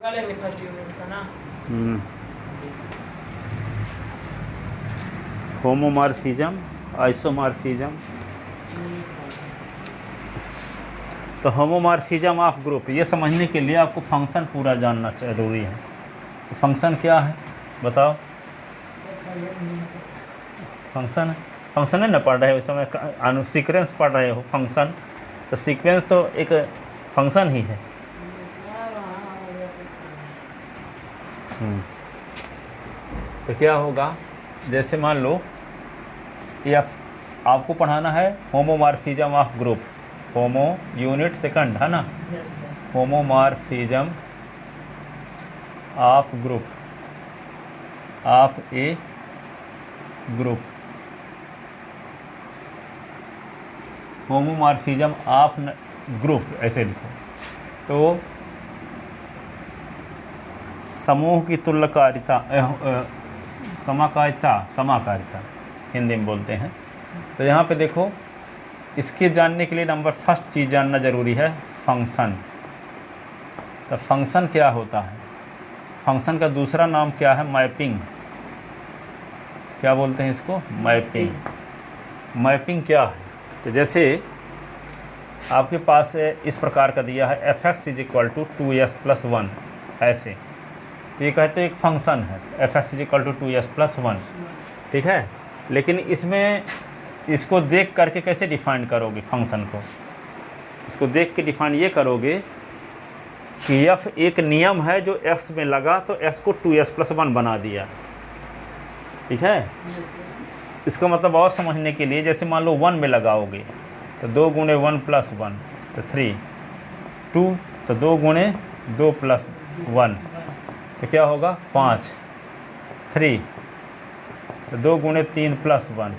लेंगे first unit का ना। Homomorphism, isomorphism. तो होमोमॉर्फिज्म ऑफ ग्रुप, ये समझने के लिए आपको फंक्शन पूरा जानना जरूरी है। तो फंक्शन क्या है बताओ? फंक्शन फंक्शन है ना पढ़ रहे हो इस समय, सीक्वेंस पढ़ रहे हो फंक्शन, तो सीक्वेंस तो एक फंक्शन ही है। तो क्या होगा, जैसे मान लो ये आपको पढ़ाना है homomorphism of group, homo unit second है ना, homomorphism of group, of A group, homomorphism of group ऐसे लिखो। तो समूह की तुल्यकारिता, समाकारिता हिंदी में बोलते हैं। तो यहाँ पे देखो, इसके जानने के लिए नंबर फर्स्ट चीज़ जानना ज़रूरी है फंक्शन। तो फंक्शन क्या होता है? फंक्शन का दूसरा नाम क्या है? मैपिंग। क्या बोलते हैं इसको? मैपिंग। मैपिंग क्या है? तो जैसे आपके पास इस प्रकार का दिया है f(x) = 2s+1 ऐसे, तो ये कहते हैं एक फंक्शन है f(x) = 2s+1, ठीक है। लेकिन इसमें इसको देख करके कैसे डिफाइन करोगे फंक्शन को? इसको देख के डिफाइन ये करोगे कि f एक नियम है जो x में लगा तो s को 2s+1 बना दिया, ठीक है। इसका मतलब और समझने के लिए, जैसे मान लो 1 में लगाओगे तो 2 × 1 + 1 तो 3, 2 तो 2 × 2 + 1 तो क्या होगा 5, 3 तो 2 × 3 + 1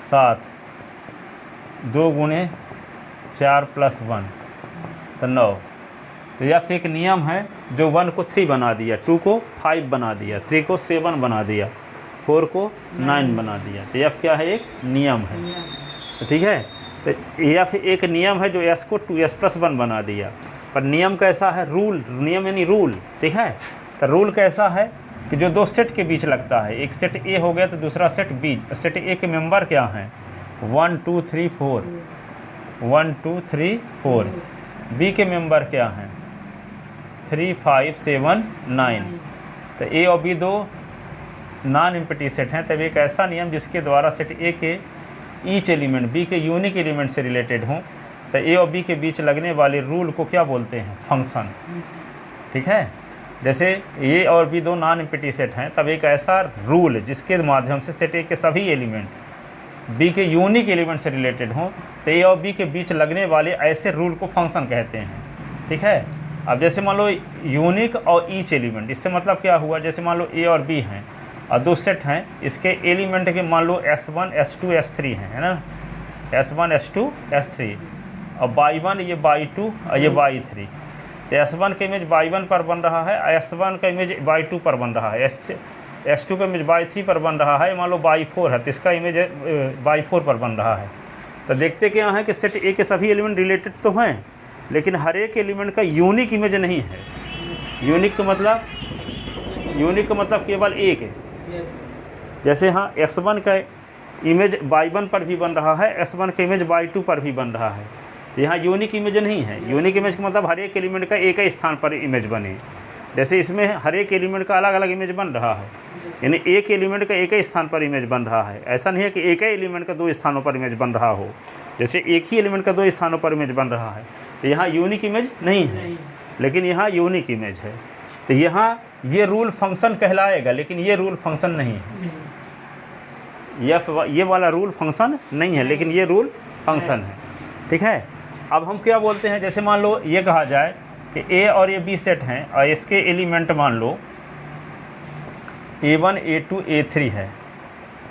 7, 2 × 4 + 1 तो 9। तो यह फिर एक नियम है जो 1 को 3 बना दिया, 2 को 5 बना दिया, 3 को 7 बना दिया, 4 को 9 बना दिया। तो यह क्या है? एक नियम है, तो ठीक है। तो यह एक नियम है जो s को 2s+1 बना दिया। पर नियम कैसा है? रूल, नियम यानी रूल, ठीक है। तो रूल कैसा है कि जो दो सेट के बीच लगता है, एक सेट ए हो गया तो दूसरा सेट बी। सेट ए के मेंबर क्या हैं? 1 2 3 4, 1 2 3 4। बी के मेंबर क्या हैं? 3 5 7 9। तो ए और बी दो नॉन एम्प्टी सेट हैं। तब एक ऐसा नियम जिसके द्वारा सेट ए के ईच एलिमेंट बी के यूनिक एलिमेंट से रिलेटेड हों, तो ए और बी के बीच लगने वाले रूल को क्या बोलते हैं? फंक्शन, ठीक है। जैसे ए और बी दो नॉन एम्प्टी सेट हैं, तब एक ऐसा रूल जिसके माध्यम से सेट ए के सभी एलिमेंट बी के यूनिक एलिमेंट से रिलेटेड हों, तो ए और बी के बीच लगने वाले ऐसे रूल को फंक्शन कहते हैं, ठीक है। अब जैसे मान लो यूनिक और ईच एलिमेंट, इससे मतलब क्या हुआ? जैसे मान लो ए और बी हैं और दो सेट हैं, इसके एलिमेंट के मान लो s1 s2 s3 हैं, है ना, s1 s2 s3, और y1 ये y2 और ये y3। तो s1 का इमेज y1 पर बन रहा है, s1 का इमेज y2 पर बन रहा है, s2 का इमेज y3 पर बन रहा है, मान लो y4 है तो इसका इमेज y4 पर बन रहा है। तो देखते क्या है कि सेट ए के सभी एलिमेंट रिलेटेड तो हैं, लेकिन हर एक एलिमेंट का यूनिक इमेज नहीं है। यूनिक का मतलब केवल एक है। जैसे हाँ s1 का इमेज y1 पर भी बन रहा है, s1 का इमेज y2 पर भी बन रहा है, तो यहाँ यूनिक इमेज नहीं है। यूनिक इमेज का मतलब हर एक एलिमेंट का एक ही स्थान पर इमेज बने। जैसे इसमें हर एक एलिमेंट का अलग अलग इमेज बन रहा है, यानी एक एलिमेंट का एक ही स्थान पर इमेज बन रहा है। ऐसा नहीं है कि एक ही एलिमेंट का दो स्थानों पर इमेज बन रहा हो, जैसे एक ही एलिमेंट का दो स्थानों पर इमेज बन रहा है, तो यहाँ यूनिक इमेज नहीं है, लेकिन यहाँ यूनिक इमेज है। तो यहाँ ये रूल फंक्शन कहलाएगा, लेकिन ये रूल फंक्शन नहीं है। ये वाला रूल फंक्शन नहीं है, लेकिन ये रूल फंक्शन है, ठीक है। अब हम क्या बोलते हैं? जैसे मान लो ये कहा जाए कि ए और ये बी सेट हैं और इसके एलिमेंट मान लो a1 a2 a3 है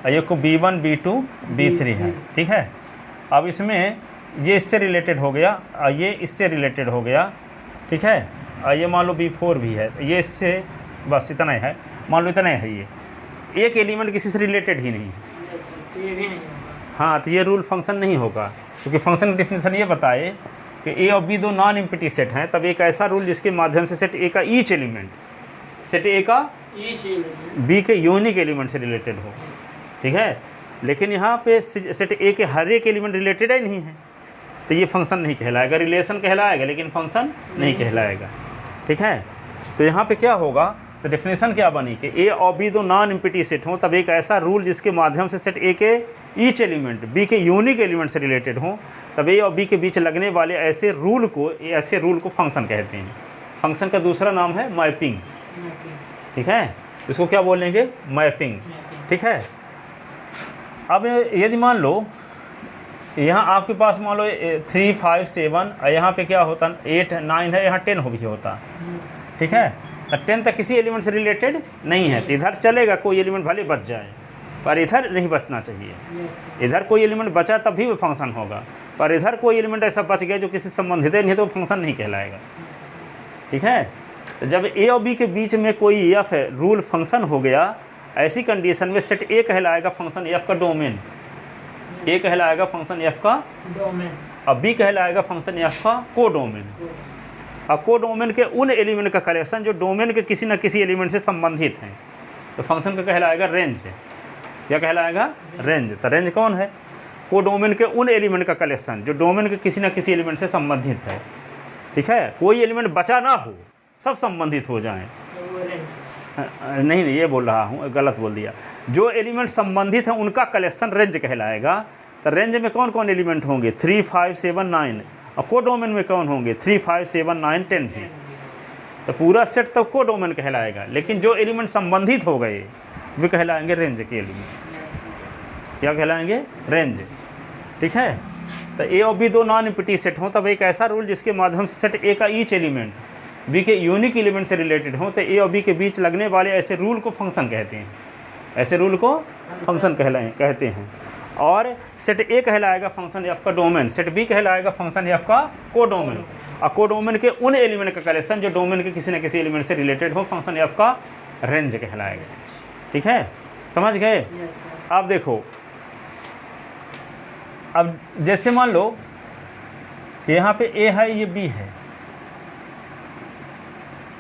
और ये को b1 b2 b3 है, ठीक है। अब इसमें ये इससे रिलेटेड हो गया और ये इससे रिलेटेड हो गया, ठीक है। और ये मान लो b4 भी है, ये इससे, बस इतना ही है, मान लो इतना है। ये एक एलिमेंट किसी से रिलेटेड ही नहीं है, हाँ, तो ये रूल फंक्शन नहीं होगा, क्योंकि फंक्शन की डेफिनेशन ये बताए कि ए और बी दो नॉन एम्प्टी सेट हैं, तब एक ऐसा रूल जिसके माध्यम से सेट ए का ईच एलिमेंट सेट ए का बी के यूनिक एलिमेंट से रिलेटेड हो। ठीक है, लेकिन यहाँ पे सेट ए के हर एक एलिमेंट रिलेटेड ही नहीं है, तो ये फंक्शन नहीं कहलाएगा, रिलेशन कहलाएगा लेकिन फंक्शन नहीं कहलाएगा। ठीक है, तो यहाँ पे क्या होगा, तो डेफिनेशन क्या बनी कि ए और बी दो नॉन एम्प्टी सेट हों, तब एक ऐसा रूल जिसके माध्यम से सेट ए के ईच एलिमेंट बी के यूनिक एलिमेंट से रिलेटेड हों, तब ए और बी के बीच लगने वाले ऐसे रूल को फंक्शन कहते हैं। फंक्शन का दूसरा नाम है मैपिंग। ठीक है, इसको क्या बोलेंगे, मैपिंग। ठीक है, अब यदि मान लो यहाँ आपके पास मान लो 3, 5, 7 और यहाँ पे क्या होता 8, 9 है, यहाँ 10 हो भी होता। ठीक है, तो 10 तक किसी एलिमेंट से रिलेटेड नहीं है, तो इधर चलेगा, कोई एलिमेंट भले बच जाए, पर इधर नहीं बचना चाहिए। इधर कोई एलिमेंट बचा तब भी वो फंक्शन होगा, पर इधर कोई एलिमेंट ऐसा बच गया जो किसी संबंधित नहीं है तो फंक्शन नहीं कहलाएगा। ठीक है, तो जब ए और बी के बीच में कोई एफ रूल फंक्शन हो गया, ऐसी कंडीशन में सेट ए कहलाएगा फंक्शन एफ का डोमेन, ए कहलाएगा फंक्शन एफ का डोमेन, और बी कहलाएगा फंक्शन एफ का को डोमेन। और को डोमेन के उन एलिमेंट का कलेक्शन जो डोमेन के किसी न किसी एलिमेंट से संबंधित हैं, तो फंक्शन का कहलाएगा रेंज। क्या कहलाएगा, रेंज। तो रेंज कौन है, को डोमेन के उन एलिमेंट का कलेक्शन जो डोमेन के किसी न किसी एलिमेंट से संबंधित है। ठीक है, कोई एलिमेंट बचा ना हो, सब संबंधित हो जाएं। नहीं ये बोल रहा हूँ, गलत बोल दिया। जो एलिमेंट संबंधित हैं उनका कलेक्शन रेंज कहलाएगा। तो रेंज में कौन कौन एलिमेंट होंगे, 3, 5, 7, 9, और को डोमेन में कौन होंगे, 3, 5, 7, 9, 10 भी। तो पूरा सेट तब को डोमेन कहलाएगा, लेकिन जो एलिमेंट संबंधित हो गए वे कहलाएंगे रेंज के एलिमेंट। क्या कहलाएंगे, रेंज। ठीक है, तो ए और बी दो नॉन एम्प्टी सेट हों, तब एक ऐसा रूल जिसके माध्यम से सेट ए का ईच एलिमेंट बी के यूनिक एलिमेंट से रिलेटेड हो, तो ए और बी के बीच लगने वाले ऐसे रूल को फंक्शन कहते हैं। ऐसे रूल को फंक्शन कहते हैं। और सेट ए कहलाएगा फंक्शन एफ का डोमेन, सेट बी कहलाएगा फंक्शन एफ का को डोमेन, और को डोमेन के उन एलिमेंट का कलेक्शन जो डोमेन के किसी न किसी एलिमेंट से रिलेटेड हो, फंक्शन एफ का रेंज कहलाएगा। ठीक है, समझ गए। अब देखो, अब जैसे मान लो कि यहाँ पे ए है, ये बी है,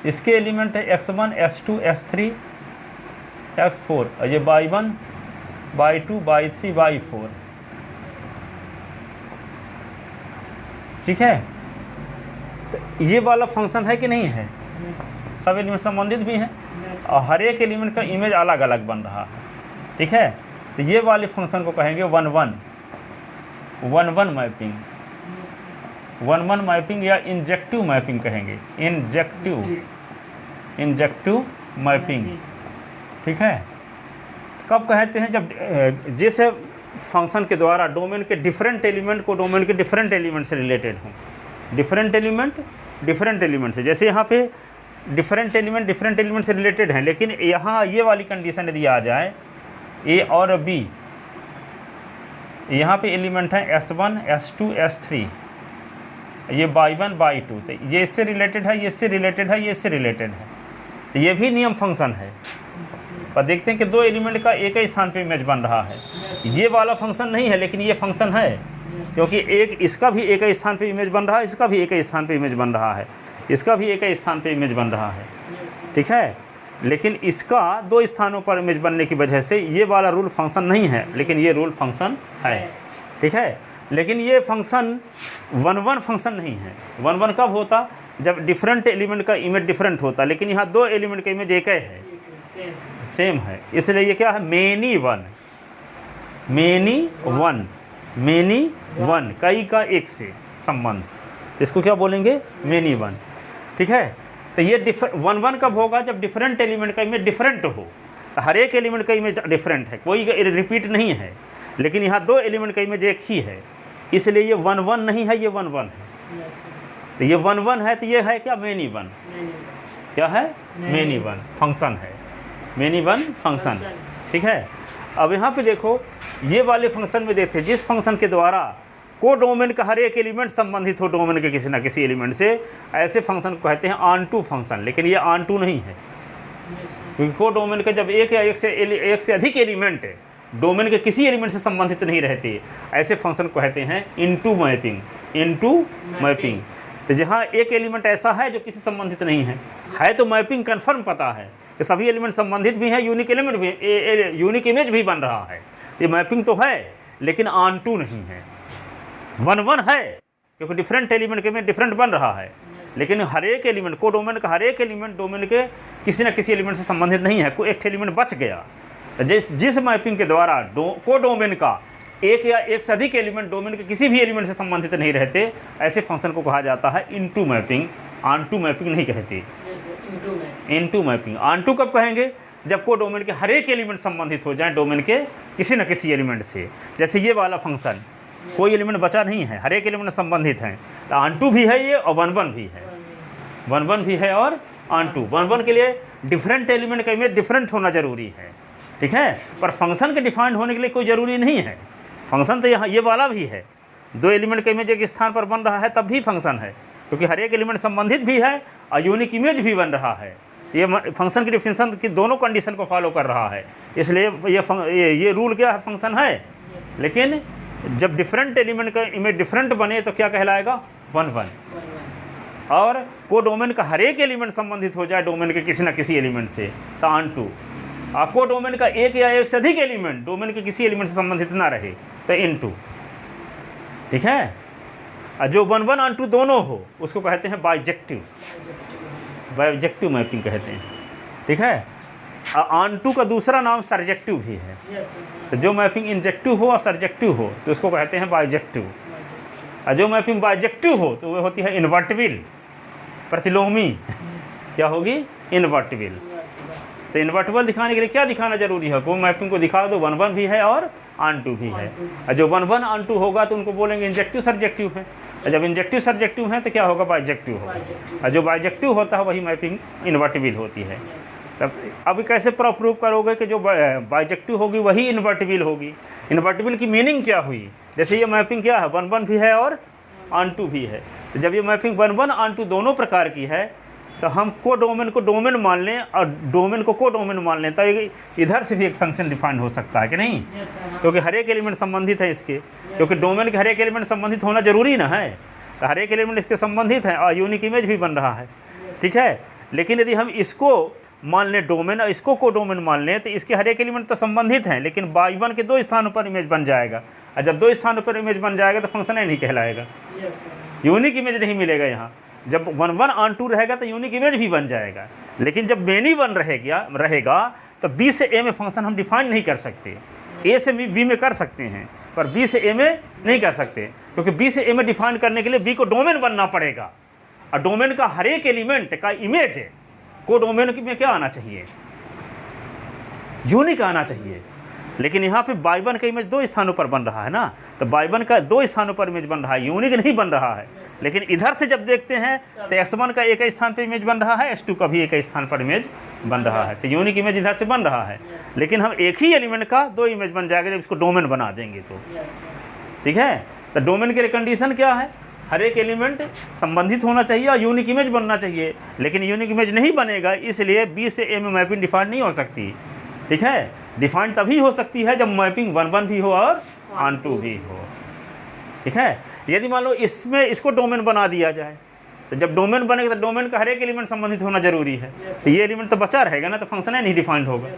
इसके एलिमेंट है x1, x2, x3, x4, और ये y1, y2, y3, y4। ठीक है, तो ये वाला फंक्शन है कि नहीं है, सब एलिमेंट संबंधित भी हैं, और हर एक एलिमेंट का इमेज अलग अलग बन रहा है। ठीक है, तो ये वाले फंक्शन को कहेंगे 1-1 मैपिंग, 1-1 मैपिंग या इंजेक्टिव मैपिंग कहेंगे, इंजेक्टिव मैपिंग। ठीक है, कब कहते हैं, जब जैसे फंक्शन के द्वारा डोमेन के डिफरेंट एलिमेंट को डोमेन के डिफरेंट एलिमेंट से रिलेटेड हो, डिफरेंट एलिमेंट से, जैसे यहाँ पे डिफरेंट एलिमेंट से रिलेटेड हैं, लेकिन यहाँ ये वाली कंडीशन यदि आ जाए, ए और बी, यहाँ पे एलिमेंट है S1, S2, S3, ये y1, y2, तो ये इससे रिलेटेड है, ये इससे रिलेटेड है, ये इससे रिलेटेड है, तो ये भी नियम फंक्शन है। पर देखते हैं कि दो एलिमेंट का एक ही स्थान पे इमेज बन रहा है, ये वाला फंक्शन नहीं है लेकिन ये फंक्शन है, क्योंकि एक इसका भी एक ही स्थान पे इमेज बन रहा है, इसका भी एक ही स्थान पे इमेज बन रहा है, इसका भी एक ही स्थान पे इमेज बन रहा है। ठीक है, लेकिन इसका दो स्थानों पर इमेज बनने की वजह से ये वाला रूल फंक्शन नहीं है, लेकिन ये रूल फंक्शन है। ठीक है, लेकिन ये फंक्शन 1-1 फंक्शन नहीं है। 1-1 कब होता, जब डिफरेंट एलिमेंट का इमेज डिफरेंट होता, लेकिन यहाँ दो एलिमेंट का इमेज एक ही है, सेम है, इसलिए ये क्या है, मेनी वन, कई का एक से संबंध, इसको क्या बोलेंगे, मेनी वन। ठीक है, तो ये 1-1 कब होगा, जब डिफरेंट एलिमेंट का इमेज डिफरेंट हो, तो हर एक एलिमेंट का इमेज डिफरेंट है, कोई रिपीट नहीं है, लेकिन यहाँ दो एलिमेंट का इमेज एक ही है, इसलिए ये 1-1 नहीं है, ये 1-1 है। तो ये 1-1 है, तो ये है क्या, मेनी वन। क्या है, मेनी वन फंक्शन है, मेनी वन फंक्शन। ठीक है, अब यहाँ पे देखो, ये वाले फंक्शन में देखते हैं, जिस फंक्शन के द्वारा को डोमेन का हर एक एलिमेंट संबंधित हो डोमेन के किसी न किसी एलिमेंट से, ऐसे फंक्शन को कहते हैं ऑन टू फंक्शन। लेकिन ये ऑन टू नहीं है, क्योंकि को डोमेन का जब एक या एक से अधिक एलिमेंट डोमेन के किसी एलिमेंट से संबंधित नहीं रहते, ऐसे फंक्शन को कहते हैं इनटू मैपिंग। Into mapping. तो जहाँ एक एलिमेंट ऐसा है जो किसी संबंधित नहीं है तो मैपिंग कन्फर्म पता है कि सभी एलिमेंट संबंधित भी हैं, यूनिक एलिमेंट भी, यूनिक इमेज भी बन रहा है, ये मैपिंग तो है, लेकिन ऑन टू नहीं है। 1-1 है क्योंकि डिफरेंट एलिमेंट के में डिफरेंट बन रहा है, लेकिन हर एक एलिमेंट को डोमेन का हर एक एलिमेंट डोमेन के किसी न किसी एलिमेंट से संबंधित नहीं है, कोई एक एलिमेंट बच गया। जिस मैपिंग के द्वारा को डोमेन का एक या एक से अधिक एलिमेंट डोमेन के किसी भी एलिमेंट से संबंधित नहीं रहते, ऐसे फंक्शन को कहा जाता है into mapping. Onto mapping नहीं कहते, इनटू मैपिंग। ऑन टू कब कहेंगे? जब को डोमेन के हर एक एलिमेंट संबंधित हो जाए डोमेन के किसी न किसी एलिमेंट से। जैसे ये वाला फंक्शन कोई एलिमेंट बचा नहीं है, हर एक एलिमेंट संबंधित है, तो ऑन टू भी है ये और 1-1 भी है, 1-1 भी है और ऑन टू। 1-1 के लिए डिफरेंट एलिमेंट का इमेज डिफरेंट होना जरूरी है, ठीक है, पर फंक्शन के डिफाइंड होने के लिए कोई ज़रूरी नहीं है। फंक्शन तो यहाँ ये वाला भी है, 2 एलिमेंट का इमेज एक स्थान पर बन रहा है तब भी फंक्शन है, क्योंकि हर एक एलिमेंट संबंधित भी है और यूनिक इमेज भी बन रहा है। ये फंक्शन की डिफिनेशन की दोनों कंडीशन को फॉलो कर रहा है, इसलिए ये रूल क्या है, फंक्शन है। लेकिन जब डिफरेंट एलिमेंट का इमेज डिफरेंट बने तो क्या कहलाएगा? 1-1। और को डोमेन का हर एक एलिमेंट संबंधित हो जाए डोमेन के किसी न किसी एलिमेंट से तो ऑन टू। आपको डोमेन का एक या एक से अधिक एलिमेंट डोमेन के किसी एलिमेंट से संबंधित ना रहे तो इनटू, ठीक है। और जो 1-1 ऑन टू दोनों हो उसको कहते हैं बाइजेक्टिव, बाइजेक्टिव मैपिंग कहते हैं, ठीक है। ऑन टू का दूसरा नाम सर्जेक्टिव भी है। तो जो मैपिंग इंजेक्टिव हो और सर्जेक्टिव हो तो उसको कहते हैं बाइजेक्टिव। और जो मैपिंग बाइजेक्टिव हो तो वो होती है इन्वर्टिबल, प्रतिलोमी। क्या होगी? इन्वर्टिबल। तो इन्वर्टिबल दिखाने के लिए क्या दिखाना जरूरी है? वो मैपिंग को दिखा दो 1-1 भी है और ऑन टू भी है। और जो 1-1 ऑन टू होगा तो उनको बोलेंगे इंजेक्टिव सर्जेक्टिव है, और जब इंजेक्टिव सर्जेक्टिव है तो क्या होगा? बाइजेक्टिव होगा। और जो बाइजेक्टिव होता है वही मैपिंग इन्वर्टिबल होती है। तब अब कैसे प्रूव करोगे कि जो बाइजेक्टिव होगी वही इन्वर्टिबल होगी? इन्वर्टिबल की मीनिंग क्या हुई? जैसे ये मैपिंग क्या है, 1-1 भी है और ऑन टू भी है। तो जब ये मैपिंग 1-1 ऑन टू दोनों प्रकार की है तो हम को डोमेन मान लें और डोमेन को डोमेन मान लें, तो इधर से भी एक फंक्शन डिफाइन हो सकता है कि नहीं? क्योंकि हर एक एलिमेंट संबंधित है इसके, क्योंकि डोमेन के हर एक एलिमेंट संबंधित होना जरूरी ना है, तो हर एक एलिमेंट इसके संबंधित है और यूनिक इमेज भी बन रहा है, ठीक है। लेकिन यदि हम इसको मान लें डोमेन और इसको को डोमेन मान लें तो इसके हर एक एलिमेंट तो संबंधित हैं, लेकिन बाई-1 के 2 स्थानों पर इमेज बन जाएगा, और जब 2 स्थानों पर इमेज बन जाएगा तो फंक्शन ही नहीं कहलाएगा, यूनिक इमेज नहीं मिलेगा यहाँ। जब 1-1 ऑन टू रहेगा तो यूनिक इमेज भी बन जाएगा, लेकिन जब मेनी 1 रहेगा तो बी से ए में फंक्शन हम डिफाइन नहीं कर सकते। ए से बी में कर सकते हैं पर बी से ए में नहीं कर सकते, क्योंकि बी से ए में डिफाइन करने के लिए बी को डोमेन बनना पड़ेगा, और डोमेन का हर एक एलिमेंट का इमेज को डोमेन में क्या आना चाहिए? यूनिक आना चाहिए। लेकिन यहाँ पे बाई-1 का इमेज 2 स्थानों पर बन रहा है ना, तो बाई-1 का 2 स्थानों पर इमेज बन रहा है, यूनिक नहीं बन रहा है। लेकिन इधर से जब देखते हैं तो x1 का एक स्थान पर इमेज बन रहा है, x2 का भी एक स्थान पर इमेज बन रहा है, तो यूनिक इमेज इधर से बन रहा है। लेकिन हम एक ही एलिमेंट का 2 इमेज बन जाएगा जब इसको डोमेन बना देंगे तो, ठीक है। तो डोमेन के लिए कंडीशन क्या है? हर एक एलिमेंट संबंधित होना चाहिए और यूनिक इमेज बनना चाहिए, लेकिन यूनिक इमेज नहीं बनेगा, इसलिए बी से ए में मैपिंग डिफाइन नहीं हो सकती, ठीक है। डिफाइन तभी हो सकती है जब मैपिंग 1-1 भी हो और ऑन टू भी हो, ठीक है। यदि मान लो इसमें इसको डोमेन बना दिया जाए तो जब डोमेन बनेगा तो डोमेन का हर एक एलिमेंट संबंधित होना जरूरी है, तो ये एलिमेंट तो बचा रहेगा ना, तो फंक्शन नहीं डिफाइंड होगा,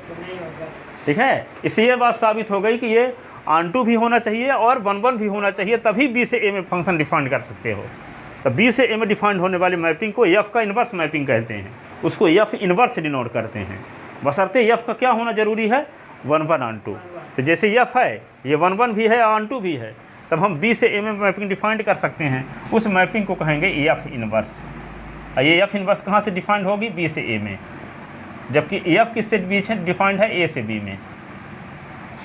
ठीक है। इससे ये बात साबित हो गई कि ये ऑन टू भी होना चाहिए और 1-1 भी होना चाहिए, तभी बी से ए में फंक्शन डिफाइंड कर सकते हो। तो बी से ए में डिफाइंड होने वाली मैपिंग को एफ का इन्वर्स मैपिंग कहते हैं, उसको एफ इन्वर्स से डिनोट करते हैं, बशर्ते एफ का क्या होना जरूरी है? 1-1 ऑन टू। तो जैसे एफ है ये 1-1 भी है ऑन टू भी है, तब हम बी से ए में मैपिंग डिफाइंड कर सकते हैं, उस मैपिंग को कहेंगे एफ इन्वर्स। ये एफ इन्वर्स कहाँ से डिफाइंड होगी? बी से ए में, जबकि एफ किससे बीच है डिफाइंड है? ए से बी में।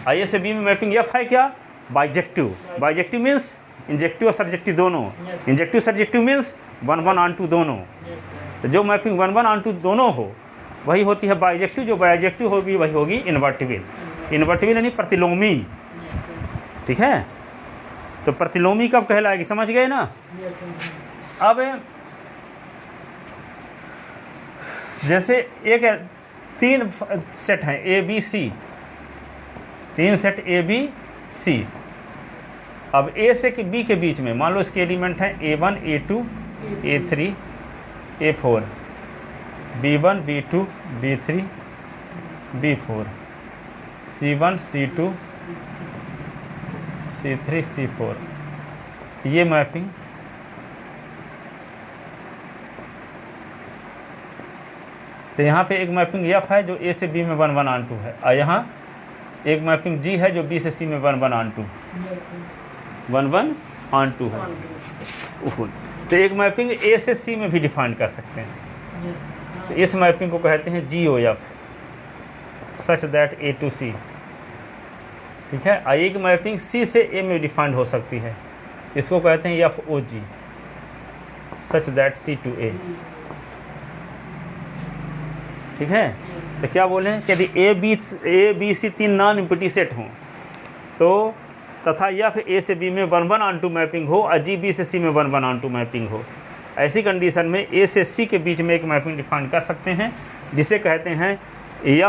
ए से बी में मैपिंग एफ है क्या? बाइजेक्टिव। बाइजेक्टिव मीन्स इंजेक्टिव और सब्जेक्टिव दोनों, injective subjective means 1-1 onto दोनों। तो जो मैपिंग 1-1 ऑन टू दोनों हो वही होती है बाइजेक्टिव, जो बाइजेक्टिव होगी वही होगी इन्वर्टिबल। इन्वर्टिबल यानी प्रतिलोमी, ठीक है। तो प्रतिलोमी कब कहलाएगी? समझ गए ना? अब जैसे एक 3 सेट हैं A B C, 3 set A B C, अब ए से बी के बीच में मान लो इसके एलिमेंट हैं A1 A2 A3 A4, B1 B2 B3 B4, C1 C2 C3 C4, ये मैपिंग तो यहाँ पे एक मैपिंग F है जो A से B में 1 1 ऑन 2 है, और यहाँ एक मैपिंग G है जो B से C में 1 1 ऑन 2 1 1 ऑन 2 है। तो एक मैपिंग A से C में भी डिफाइन कर सकते हैं। तो इस मैपिंग को कहते हैं GOF, such that A to C। ठीक है, और एक मैपिंग C से A में डिफाइंड हो सकती है, इसको कहते हैं FOG, such that C to A। ठीक है, तो क्या बोले हैं कि यदि A B C 3 non empty set हों तो तथा F A से B में 1 1 ऑन 2 मैपिंग हो और G B से C में 1 1 ऑन 2 मैपिंग हो, ऐसी कंडीशन में A से C के बीच में एक मैपिंग डिफाइन कर सकते हैं जिसे कहते हैं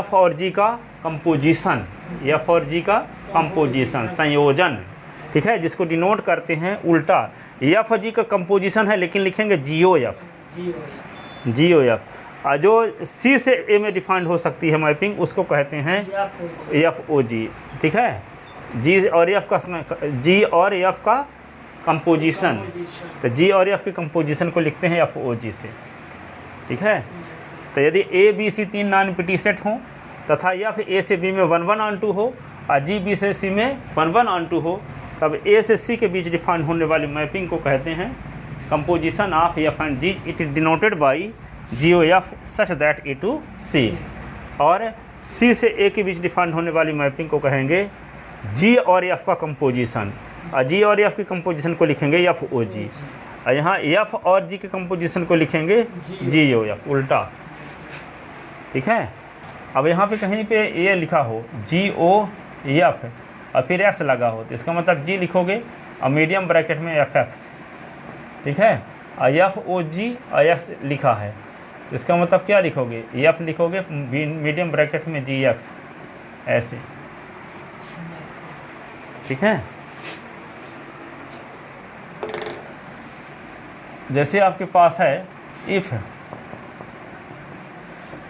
F और G का कंपोजिशन, F और G का कंपोजिशन, संयोजन। ठीक है, जिसको डिनोट करते हैं उल्टा, F और G का कंपोजिशन है लेकिन लिखेंगे GOF। और जो C से A में डिफाइंड हो सकती है मैपिंग उसको कहते हैं FOG। ठीक है, G और F का कंपोजिशन, तो G और F के कंपोजिशन को लिखते हैं FOG से। ठीक है, तो यदि A B C 3 non empty set हों तथा F A से B में 1 1 ऑन 2 हो और G B से C में 1 1 ऑन 2 हो, तब A से C के बीच डिफाइन होने वाली मैपिंग को कहते हैं composition of F and G। It is denoted by GOF such that A to C। और C से A के बीच डिफाइन होने वाली मैपिंग को कहेंगे G और F का कंपोजिशन, और G और F के कंपोजिशन को लिखेंगे FOG, और यहाँ F और G के कंपोजिशन को लिखेंगे GOF, उल्टा। ठीक है, अब यहाँ पे कहीं पे ये लिखा हो GOF और फिर X लगा हो तो इसका मतलब G लिखोगे और मीडियम ब्रैकेट में FX। ठीक है, और FOG और X लिखा है, इसका मतलब क्या लिखोगे, F लिखोगे मीडियम ब्रैकेट में GX, ऐसे। ठीक है, जैसे आपके पास है if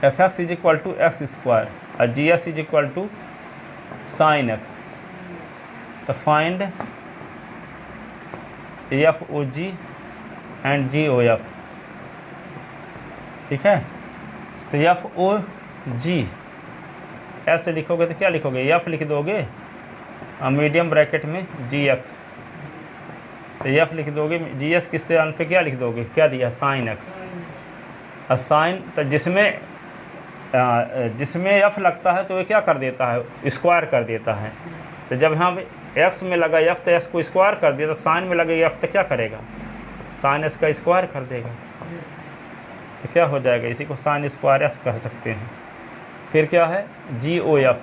fx is equal to x square और gx is equal to sine x, तो फाइंड FOG एंड GOF। ठीक है, तो FOG ऐसे लिखोगे तो क्या लिखोगे, F लिख दोगे और मीडियम ब्रैकेट में GX, तो F लिख दोगे, GS किस स्थान पे क्या लिख दोगे, क्या दिया, साइन एक्स। और साइन तो जिसमें F लगता है तो ये क्या कर देता है, स्क्वायर कर देता है। तो जब यहाँ पे X में लगा F तो X को स्क्वायर कर दिया, तो साइन में लगे F तो क्या करेगा, साइन S का स्क्वायर कर देगा, तो क्या हो जाएगा, इसी को साइन स्क्वायर S कह सकते हैं। फिर क्या है GOF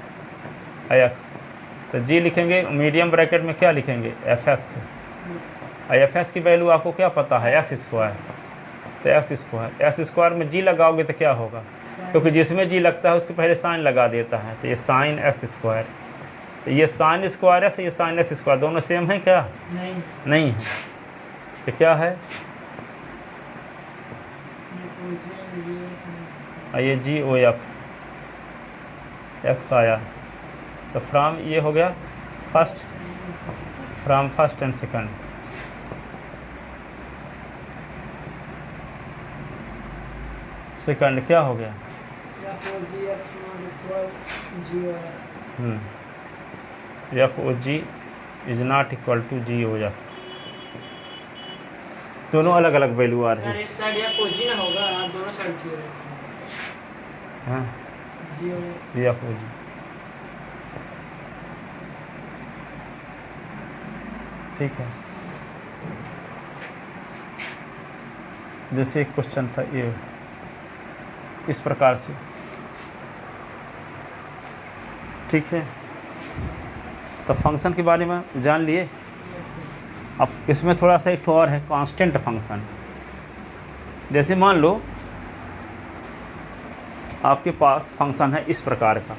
X, तो G लिखेंगे मीडियम ब्रैकेट में क्या लिखेंगे FX, और FX की वैल्यू आपको क्या पता है S स्क्वायर, तो S स्क्वायर में G लगाओगे तो क्या होगा, क्योंकि जिसमें G लगता है उसके पहले साइन लगा देता है, तो ये साइन S स्क्वायर, तो ये साइन स्क्वायर S, ये साइन S स्क्वायर, दोनों सेम है क्या, नहीं है, तो क्या है, ये GOF X आया, तो फ्रॉम ये हो गया from first and second. Second क्या हो गया, FOG is not equal to GOF, दोनों अलग अलग वैल्यू आ रही है। FOG ठीक है, जैसे एक क्वेश्चन था ये इस प्रकार से। ठीक है, तो फंक्शन के बारे में जान लिए। अब इसमें थोड़ा सा एक और है कांस्टेंट फंक्शन। जैसे मान लो आपके पास फंक्शन है इस प्रकार का,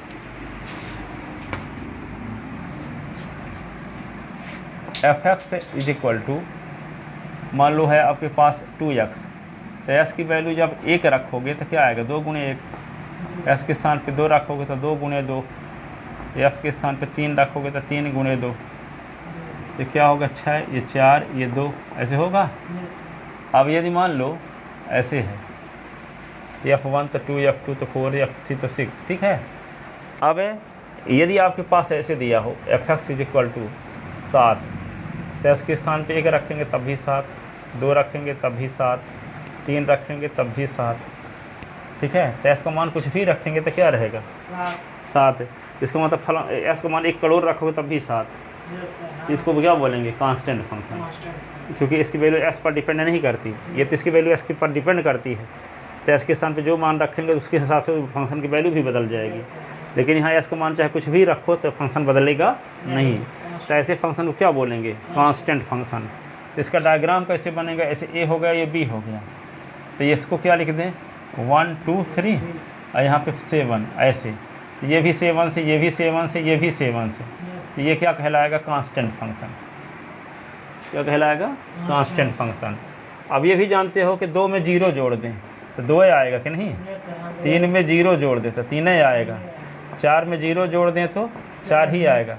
f x is equal to, मान लो है आपके पास 2x, तो एस की वैल्यू जब 1 रखोगे तो क्या आएगा 2 गुणे 1, एस के स्थान पे 2 रखोगे तो 2 गुणे 2, एफ के स्थान पे 3 रखोगे तो 3 गुणे 2, तो क्या होगा 6, ये 4, ये 2, ऐसे होगा। अब यदि मान लो ऐसे है F1 तो 2, F2 तो 4, F3 तो 6, ठीक है। अब यदि आपके पास ऐसे दिया हो f x is equal to 7, तो एस के स्थान पे 1 रखेंगे तब भी 7, 2 रखेंगे तब भी 7, 3 रखेंगे तब भी 7, ठीक है। तो एस का मान कुछ भी रखेंगे तो क्या रहेगा 7, इसका मतलब फला एस का मान 1 करोड़ रखोगे तब भी 7, इसको क्या बोलेंगे कांस्टेंट फंक्शन, क्योंकि इसकी वैल्यू एस पर डिपेंड नहीं करती, ये तो इसकी वैल्यू एस के पर डिपेंड करती है। तो एस के स्थान पे जो मान रखेंगे उसके हिसाब से फंक्शन की वैल्यू भी बदल जाएगी, लेकिन यहाँ एस का मान चाहे कुछ भी रखो तो फंक्शन बदलेगा नहीं। तो ऐसे फंक्शन को क्या बोलेंगे कांस्टेंट फंक्शन। तो इसका डायग्राम कैसे बनेगा, ऐसे ए हो गया ये बी हो गया, तो ये इसको क्या लिख दें 1 2 3 और यहाँ पे 7, ऐसे ये भी 7 से, ये भी 7 से, ये भी 7 से, तो ये क्या कहलाएगा कांस्टेंट फंक्शन, क्या कहलाएगा कांस्टेंट फंक्शन। अब ये भी जानते हो कि 2 में 0 जोड़ दें तो 2 आएगा कि नहीं, 3 में 0 जोड़ दें तो 3 आएगा, 4 में 0 जोड़ दें तो 4 ही आएगा,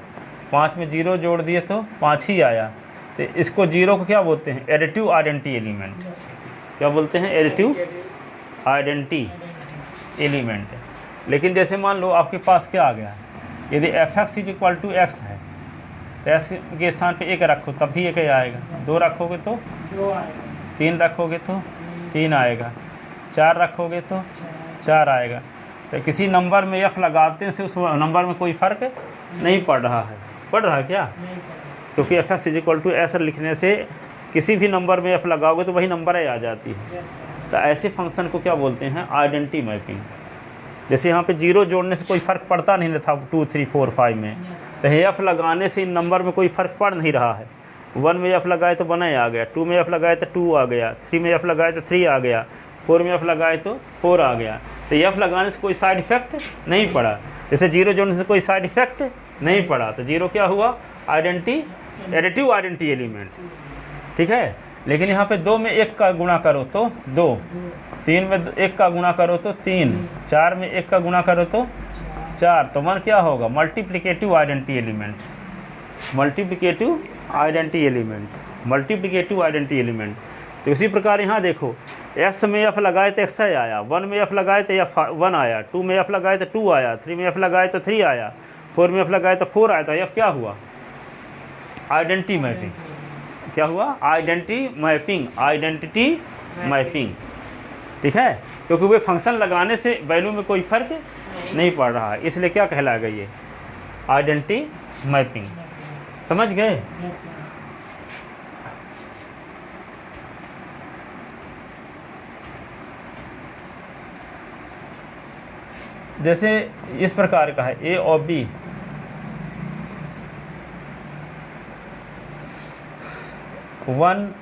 5 में 0 जोड़ दिए तो 5 ही आया। तो इसको 0 को क्या बोलते हैं एडिटिव आइडेंटिटी एलिमेंट, क्या बोलते हैं एडिटिव आइडेंटिटी एलिमेंट। लेकिन जैसे मान लो आपके पास क्या आ गया, यदि f x is equal to x है तो एक्स के स्थान पे 1 रखो तब भी 1 आएगा, 2 रखोगे तो 3 रखोगे तो 3 आएगा, 4 रखोगे तो 4 आएगा। तो किसी नंबर में एफ लगाते से उस नंबर में कोई फ़र्क नहीं पड़ रहा है, पड़ रहा है क्या, क्योंकि f x is equal to s लिखने से किसी भी नंबर में एफ लगाओगे तो वही नंबर आ जाती है। तो ऐसे फंक्शन को क्या बोलते हैं आइडेंटिटी मैपिंग। जैसे यहाँ पे 0 जोड़ने से कोई फ़र्क पड़ता नहीं था 2 3 4 5 में, तो एफ लगाने से इन नंबर में कोई फ़र्क पड़ नहीं रहा है। 1 में एफ लगाए तो 1 आ गया, 2 में एफ लगाए तो 2 आ गया, 3 में एफ लगाए तो 3 आ गया, 4 में एफ लगाए तो 4 आ गया। तो एफ लगाने से कोई साइड इफ़ेक्ट नहीं पड़ा, जैसे 0 जोड़ने से कोई साइड इफ़ेक्ट नहीं पड़ा। तो 0 क्या हुआ एडिटिव आइडेंटिटी एलिमेंट, ठीक है। लेकिन यहाँ पे 2 में 1 का गुणा करो तो 2, 3 में 1 का गुणा करो तो 3, 4 में 1 का गुणा करो तो 4, तो 1 क्या होगा multiplicative identity element, multiplicative identity element, multiplicative identity element. तो इसी प्रकार यहाँ देखो एस में एफ लगाए तो एक्स आया, 1 में एफ लगाए तो एफ 1 आया, 2 में एफ लगाए तो 2 आया, 3 में एफ लगाए तो 3 आया, 4 में एफ लगाए तो 4 आया। तो एफ क्या हुआ आइडेंटिटी मैपिंग, क्या हुआ आइडेंटिटी मैपिंग, आइडेंटिटी मैपिंग, ठीक है। क्योंकि वे फंक्शन लगाने से वैल्यू में कोई फ़र्क नहीं पड़ रहा है, इसलिए क्या कहलाएगा ये आइडेंटिटी मैपिंग। समझ गए। जैसे इस प्रकार का है ए और B, one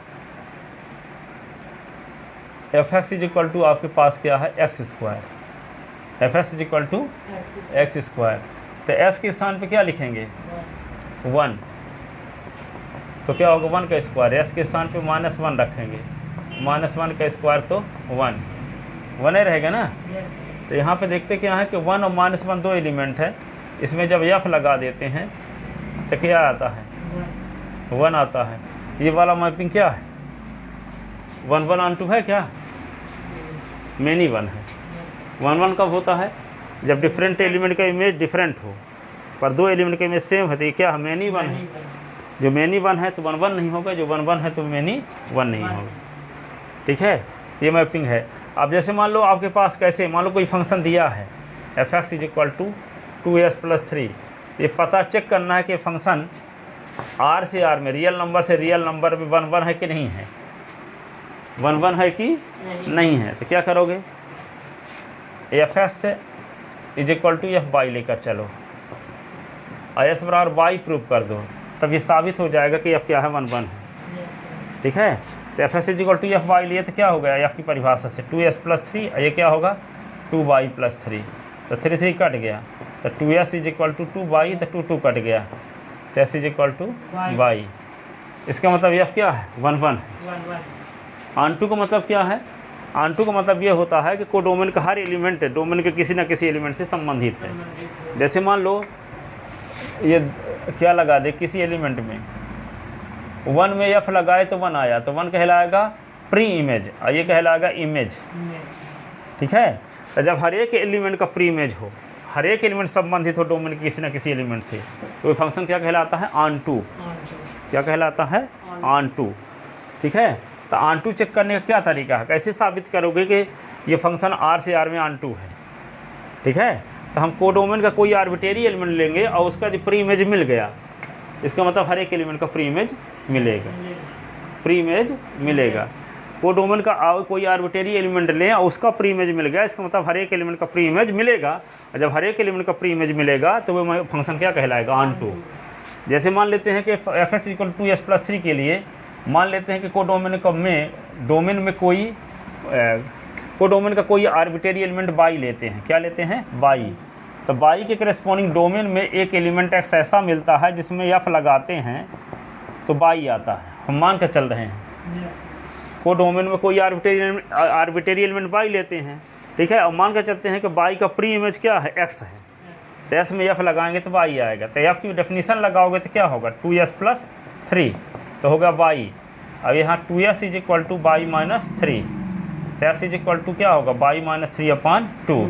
f x is equal to आपके पास क्या है x square, f x is equal to x square. तो एस के स्थान पे क्या लिखेंगे 1, तो क्या होगा 1 का स्क्वायर, एस के स्थान पे -1 रखेंगे, -1 का स्क्वायर तो 1 ही रहेगा ना। तो यहाँ पे देखते क्या है कि 1 और -1 2 एलिमेंट है, इसमें जब एफ लगा देते हैं तो क्या आता है 1 आता है। ये वाला मैपिंग क्या है 1 1 ऑन 2 है, क्या मैनी 1 है। 1 1 कब होता है जब डिफरेंट एलिमेंट का इमेज डिफरेंट हो, पर 2 एलिमेंट का इमेज सेम है, तो ये क्या है मैनी 1 है। जो मैनी 1 है तो 1 1 नहीं होगा, जो 1 1 है तो मैनी 1 नहीं होगा, ठीक है। ये मैपिंग है। अब जैसे मान लो आपके पास कैसे, मान लो कोई फंक्शन दिया है f x is equal to 2s + 3, ये पता चेक करना है कि फंक्शन आर से आर में, रियल नंबर से रियल नंबर में 1 1 है कि नहीं है, 1 1 है कि नहीं है। तो क्या करोगे f x is equal to f y लेकर चलो, और एस बराबर वाई प्रूव कर दो, तब ये साबित हो जाएगा कि एफ क्या है 1 1 है, ठीक है। तो f s is equal to f y लिए तो क्या हो गया एफ की परिभाषा से 2s + 3, ये क्या होगा 2y + 3, तो 3 3 कट गया, तो 2s is equal to 2y, तो 2 2 कट गया, तो s is equal to y, इसका मतलब एफ क्या है 1 1 ऑन टू का मतलब क्या है, ऑन टू का मतलब ये होता है कि कोडोमेन का हर एलिमेंट डोमेन के किसी न किसी एलिमेंट से संबंधित है। जैसे मान लो ये क्या लगा दे किसी एलिमेंट में 1 में एफ लगाए तो 1 आया, तो 1 कहलाएगा प्री इमेज और ये कहलाएगा इमेज, ठीक है। तो जब हर एक एलिमेंट का प्री इमेज हो, हर एक एलिमेंट संबंधित हो डोमेन के किसी न किसी एलिमेंट से, तो ये फंक्शन क्या कहलाता है ऑन टू, क्या कहलाता है ऑन टू, ठीक है। तो ऑन टू चेक करने का क्या तरीका है, कैसे साबित करोगे कि ये फंक्शन आर से आर में ऑन टू है, ठीक है। तो हम कोडोमेन का कोई आर्बिट्रेरी एलिमेंट लेंगे और उसका प्री इमेज मिल गया, इसका मतलब हर एक एलिमेंट का प्री इमेज मिलेगा, प्री इमेज मिलेगा। कोडोमेन का कोई आर्बिट्रेरी एलिमेंट लें और उसका प्री इमेज मिल गया, इसका मतलब हर एक एलिमेंट का प्री इमेज मिलेगा, और जब हर एक एलिमेंट का प्री इमेज मिलेगा तो वो फंक्शन क्या कहलाएगा ऑन टू। जैसे मान लेते हैं कि f s equal to s plus 3 के लिए मान लेते हैं कि डोमेन में कोडोमेन का कोई आर्बिट्रेरी एलिमेंट बाई लेते हैं, क्या लेते हैं बाई। तो बाई के करस्पॉन्डिंग डोमेन में एक एलिमेंट एक्स ऐसा मिलता है जिसमें एफ लगाते हैं तो बाई आता है, हम मान कर चल रहे हैं। कोडोमेन में कोई आर्बिट्रेरी एलिमेंट बाई लेते हैं, ठीक है, और मान कर चलते हैं कि बाई का प्री इमेज क्या है एक्स है, तो एस में एफ लगाएंगे तो बाई आएगा। तो एफ की डेफिनेशन लगाओगे तो क्या होगा 2s प्लस 3 तो होगा बाई। अब यहाँ 2s is equal two by minus 3, तो एस इज इक्वल टू क्या होगा बाई माइनस 3/2।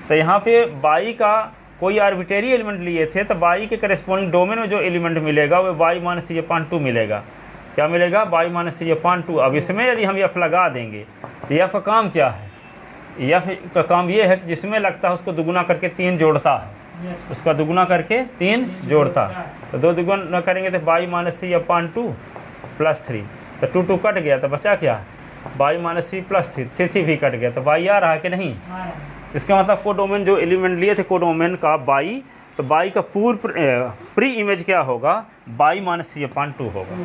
तो यहाँ पे बाई का कोई आर्बिट्रेरी एलिमेंट लिए थे तो बाई के करस्पॉन्डिंग डोमेन में जो एलिमेंट मिलेगा वो बाई माइनस 3/2 मिलेगा, क्या मिलेगा बाई माइनस 3/2। अब इसमें यदि हम एफ लगा देंगे तो एफ का काम क्या है, एफ का काम ये है कि जिसमें लगता है उसको दुगुना करके 3 जोड़ता है, उसका दुगुना करके 3 जोड़ता है। तो 2 दुगुना करेंगे तो बाई माइनस 3/2 प्लस 3, तो 2 2 कट गया तो बचा क्या बाई माइनस 3 प्लस 3 भी कट गया, तो बाई आ रहा है कि नहीं। इसका मतलब कोडोमेन जो एलिमेंट लिए थे कोडोमेन का बाई, तो बाई का प्री इमेज क्या होगा बाई माइनस 3/2 होगा,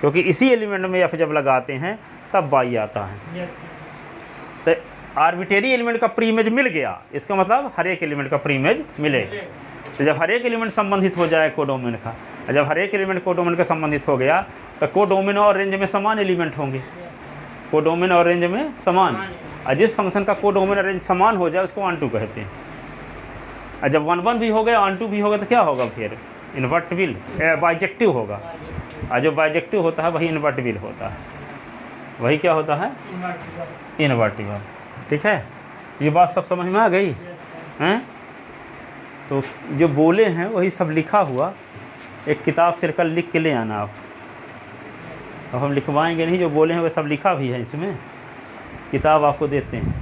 क्योंकि इसी एलिमेंट में एफ जब लगाते हैं तब बाई आता है। तो आर्बिट्रेरी एलिमेंट का प्री इमेज मिल गया, इसका मतलब हर एक एलिमेंट का प्री इमेज मिलेगा। तो जब हर एक एलिमेंट संबंधित हो जाए कोडोमेन का, जब हर एक एलिमेंट कोडोमेन का संबंधित हो गया तो कोडोमेन और रेंज में समान एलिमेंट होंगे, कोडोमेन और रेंज में समान। और जिस फंक्शन का कोडोमेन और रेंज समान हो जाए उसको ऑन टू कहते हैं। और जब 1 1 भी हो गया ऑन टू भी होगा तो क्या होगा फिर इन्वर्टिबल बाइजेक्टिव होगा, और जो बाइजेक्टिव होता है वही इन्वर्टिबल होता है, वही क्या होता है इन्वर्टिबल, ठीक है। ये बात सब समझ में आ गई हैं। तो जो बोले हैं वही सब लिखा हुआ, एक किताब से कल लिख के ले आना आप, अब हम लिखवाएंगे नहीं, जो बोले हैं वो सब लिखा भी है इसमें, किताब आपको देते हैं।